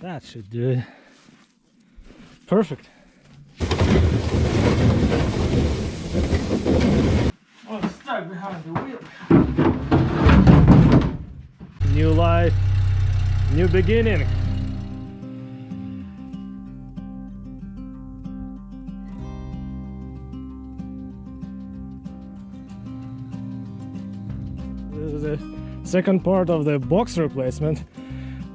That should do it. Perfect. I'm stuck behind the wheel. New life, new beginning. This is the second part of the box replacement.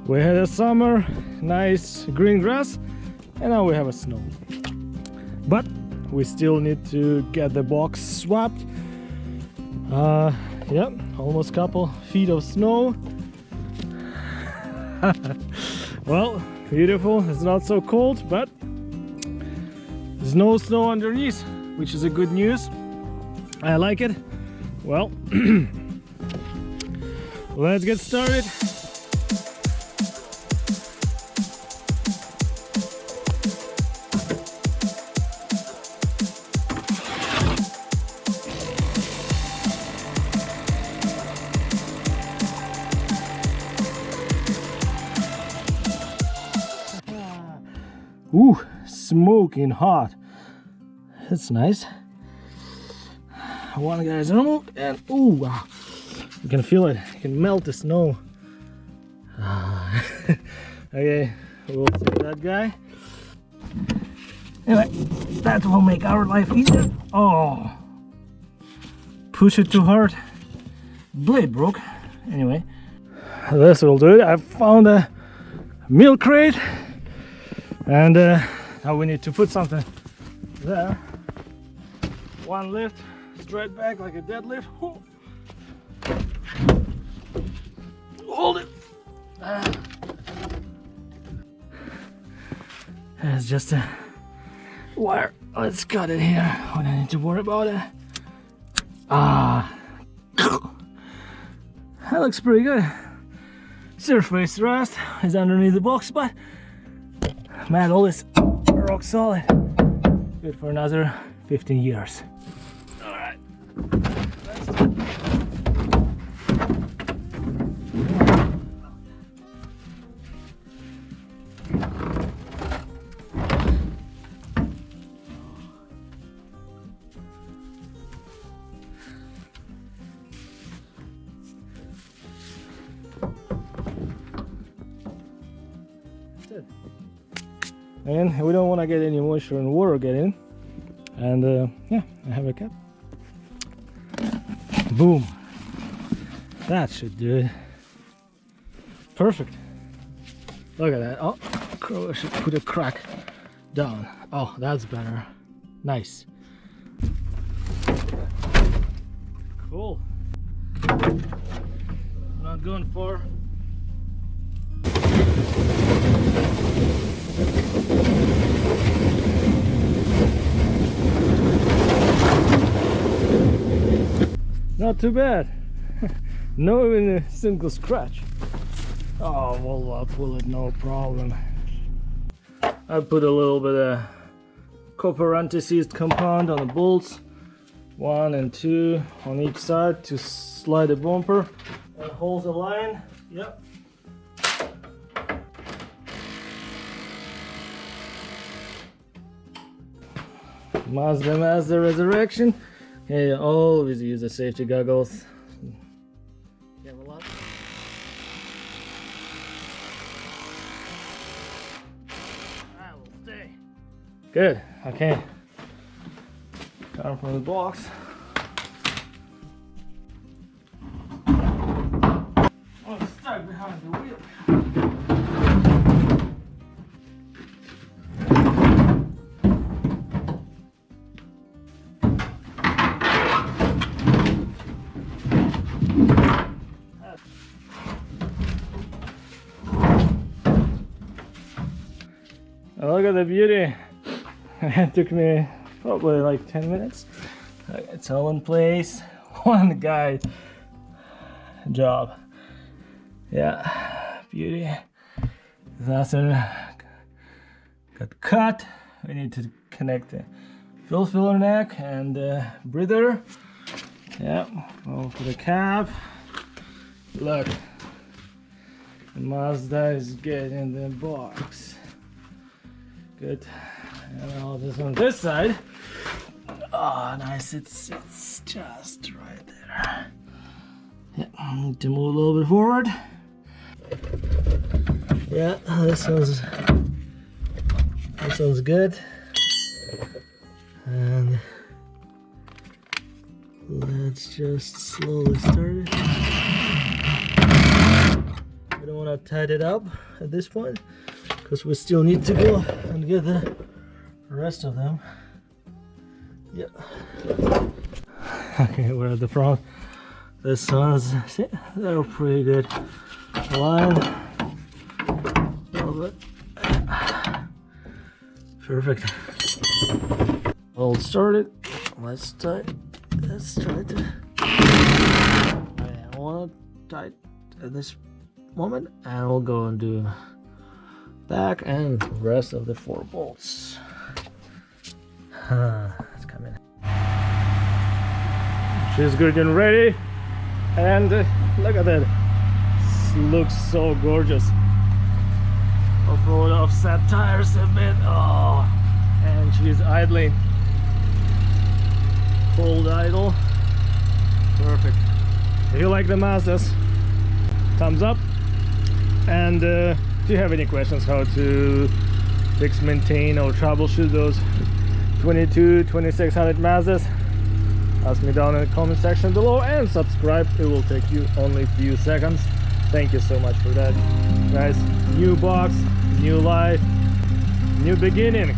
We had a summer, nice green grass, and now we have a snow. But we still need to get the box swapped. Yeah, almost couple feet of snow. Well, beautiful. It's not so cold, but there's no snow underneath, which is a good news. I like it. Well, let's get started. Ooh, smoking hot. That's nice. One guy's removed, and ooh, wow. You can feel it. You can melt the snow. Okay, we'll save that guy. Anyway, that will make our life easier. Oh, push it too hard. Blade broke. Anyway, this will do it. I found a milk crate. And now we need to put something there. One lift, straight back like a deadlift. Hold it. It's just a wire. Let's cut it here. We don't need to worry about it. That looks pretty good. Surface rust is underneath the box, but metal is rock solid. Good for another 15 years. All right. And we don't want to get any moisture and water get in. And yeah, I have a cap. Boom. That should do it. Perfect. Look at that. Oh, I should put a crack down. Oh, that's better. Nice. Cool. Not going far. Not too bad. No even a single scratch. Oh, well, I'll pull it, no problem. I put a little bit of copper anti-seize compound on the bolts, 1 and 2 on each side to slide the bumper and hold the line. Yep. Mazda Resurrection. Yeah, always use the safety goggles. You have a lot. I will stay. Good. Okay. Down from the box. I'm stuck behind the wheel. Look at the beauty. It took me probably like 10 minutes. It's all in place. One guy job. Yeah, beauty. Nothing got cut. We need to connect the fuel filler neck and breather. Yeah, go for the cap. Look, The Mazda is getting the box. Good. And all this on this side. Oh, nice. It's just right there. Yeah, I need to move a little bit forward. Yeah, this sounds good. And let's just slowly start it. We don't want to tighten it up at this point because we still need to go and get the rest of them. Yeah. Okay, we're at the front. This one's, see, they're pretty good. Line. A little bit. Perfect. All started. Let's try to. I want to tight at this moment, and we'll go and do back and rest of the 4 bolts. It's coming. She's good and ready, and look at that. This looks so gorgeous. Off-road offset tires a bit. Oh, and she's idling. Cold idle. Perfect. If you like the Mazdas, thumbs up. And if you have any questions how to fix, maintain, or troubleshoot those 2600 Mazdas, ask me down in the comment section below, and subscribe. It will take you only a few seconds. Thank you so much for that, guys. New box, new life, new beginning.